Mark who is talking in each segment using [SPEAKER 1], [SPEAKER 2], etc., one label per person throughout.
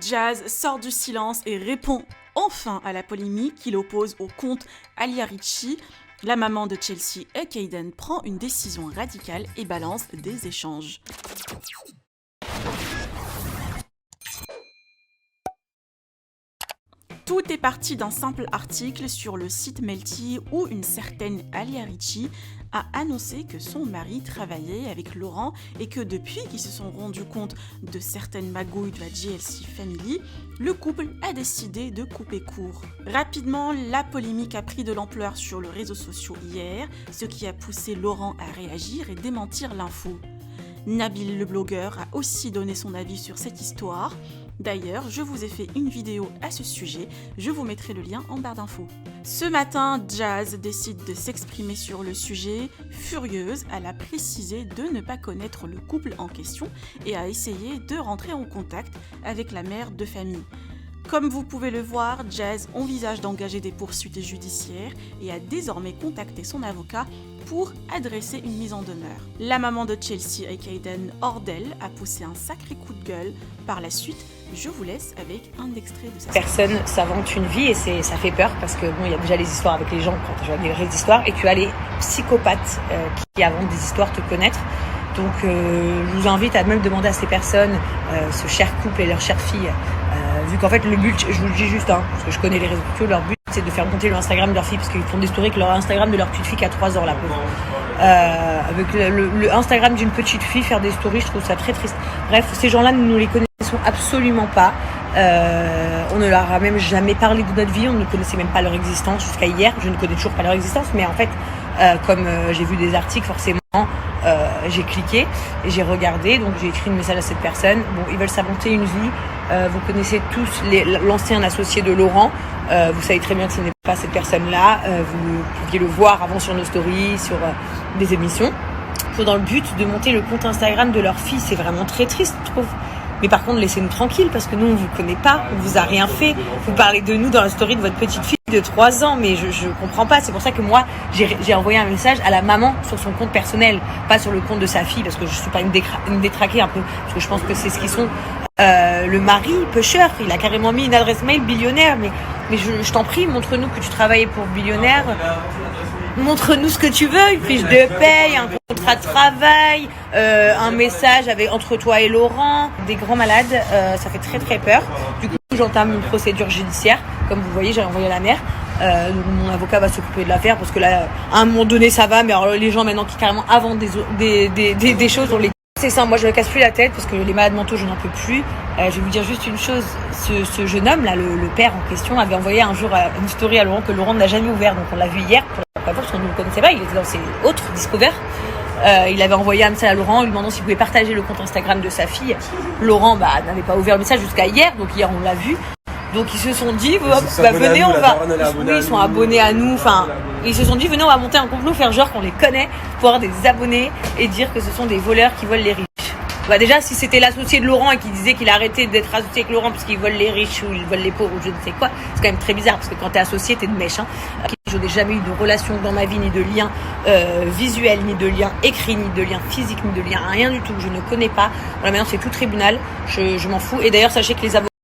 [SPEAKER 1] Jazz sort du silence et répond enfin à la polémique qu'il oppose au compte Alia Ricci. La maman de Chelsea et Kayden prend une décision radicale et balance des échanges. Tout est parti d'un simple article sur le site Melty où une certaine Alia Ricci a annoncé que son mari travaillait avec Laurent et que depuis qu'ils se sont rendus compte de certaines magouilles de la JLC Family, le couple a décidé de couper court. Rapidement, la polémique a pris de l'ampleur sur les réseaux sociaux hier, ce qui a poussé Laurent à réagir et démentir l'info. Nabil le blogueur a aussi donné son avis sur cette histoire. D'ailleurs, je vous ai fait une vidéo à ce sujet, je vous mettrai le lien en barre d'infos. Ce matin, Jazz décide de s'exprimer sur le sujet. Furieuse, elle a précisé de ne pas connaître le couple en question et a essayé de rentrer en contact avec la mère de famille. Comme vous pouvez le voir, Jazz envisage d'engager des poursuites judiciaires et a désormais contacté son avocat pour adresser une mise en demeure. La maman de Chelsea et Kayden, hors d'elle, a poussé un sacré coup de gueule. Par la suite, je vous laisse avec un extrait de sa
[SPEAKER 2] Personne s'invente une vie et ça fait peur parce que bon, il y a déjà les histoires avec les gens quand tu as des vraies histoires et tu as les psychopathes qui inventent des histoires te connaître. Donc je vous invite à même demander à ces personnes, ce cher couple et leur chère fille, vu qu'en fait le but, je vous le dis juste, parce que je connais les réseaux sociaux, leur but c'est de faire monter le Instagram de leur fille parce qu'ils font des stories avec leur Instagram de leur petite fille qui a 3 ans, la pauvre. Avec le Instagram d'une petite fille, faire des stories, je trouve ça très triste. Bref, ces gens-là, nous ne les connaissons absolument pas. On ne leur a même jamais parlé de notre vie, on ne connaissait même pas leur existence jusqu'à hier. Je ne connais toujours pas leur existence, mais en fait, comme j'ai vu des articles, forcément, j'ai cliqué et j'ai regardé, donc j'ai écrit un message à cette personne. Bon, ils veulent s'inventer une vie. Vous connaissez tous l'ancien associé de Laurent. Vous savez très bien que ce n'est pas cette personne-là. Vous pouviez le voir avant sur nos stories, sur des émissions. Dans le but de monter le compte Instagram de leur fille, c'est vraiment très triste, je trouve. Mais par contre, laissez-nous tranquilles parce que nous, on vous connaît pas, on vous a rien fait. Vous parlez de nous dans la story de votre petite fille de 3 ans, mais je comprends pas. C'est pour ça que moi, j'ai envoyé un message à la maman sur son compte personnel, pas sur le compte de sa fille, parce que je suis pas une détraquée un peu, parce que je pense que c'est ce qu'ils sont. Le mari, pusher, il a carrément mis une adresse mail billionnaire, mais je t'en prie, montre-nous que tu travaillais pour billionnaire. Montre-nous ce que tu veux, une fiche de paye, un contrat de travail, un message entre toi et Laurent. Des grands malades, ça fait très très peur. Du coup, j'entame une procédure judiciaire. Comme vous voyez, j'ai envoyé à la mère. Mon avocat va s'occuper de l'affaire parce que là, à un moment donné, ça va. Mais alors, les gens maintenant qui carrément inventent des choses, on les... C'est ça, moi je me casse plus la tête parce que les malades mentaux, je n'en peux plus. Je vais vous dire juste une chose, ce jeune homme là, le père en question, avait envoyé un jour une story à Laurent que Laurent n'a jamais ouvert, donc on l'a vu hier pour la première fois parce qu'on ne le connaissait pas, il était dans ses autres disques ouverts. Il avait envoyé un message à Laurent lui demandant s'il pouvait partager le compte Instagram de sa fille. Laurent n'avait pas ouvert le message jusqu'à hier, donc hier on l'a vu. Donc ils se sont dit, venez, on va. Oui, ils sont abonnés à nous. Enfin, ils se sont dit, venez, on va monter un complot, faire genre qu'on les connaît, pour avoir des abonnés et dire que ce sont des voleurs qui volent les riches. Déjà, si c'était l'associé de Laurent et qui disait qu'il a arrêté d'être associé avec Laurent parce qu'il vole les riches ou il vole les pauvres ou je ne sais quoi, c'est quand même très bizarre parce que quand t'es associé, t'es de mèche. Je n'ai jamais eu de relation dans ma vie, ni de lien visuel, ni de lien écrit, ni de lien physique, ni de lien rien du tout. Je ne connais pas. Voilà, maintenant c'est tout tribunal. Je m'en fous. Et d'ailleurs, sachez que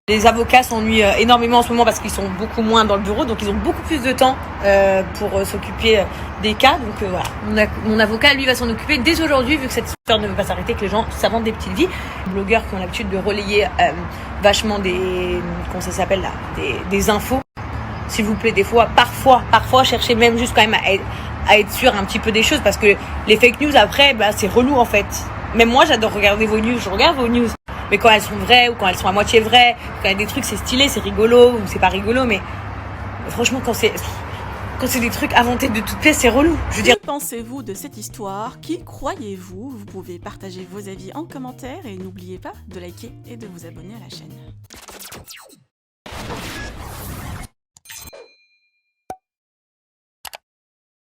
[SPEAKER 2] les avocats s'ennuient énormément en ce moment parce qu'ils sont beaucoup moins dans le bureau, donc ils ont beaucoup plus de temps pour s'occuper des cas. Donc voilà, mon avocat, lui, va s'en occuper dès aujourd'hui, vu que cette histoire ne veut pas s'arrêter, que les gens s'inventent des petites vies. Les blogueurs qui ont l'habitude de relayer vachement comment ça s'appelle là, des infos. S'il vous plaît, parfois, cherchez même juste quand même à être sûr un petit peu des choses, parce que les fake news après, c'est relou en fait. Même moi, j'adore regarder vos news, je regarde vos news. Mais quand elles sont vraies ou quand elles sont à moitié vraies, quand il y a des trucs c'est stylé, c'est rigolo ou c'est pas rigolo, mais franchement quand c'est des trucs inventés de toutes pièces, c'est relou. Je veux dire.
[SPEAKER 1] Que pensez-vous de cette histoire? Qui croyez-vous? Vous pouvez partager vos avis en commentaire et n'oubliez pas de liker et de vous abonner à la chaîne.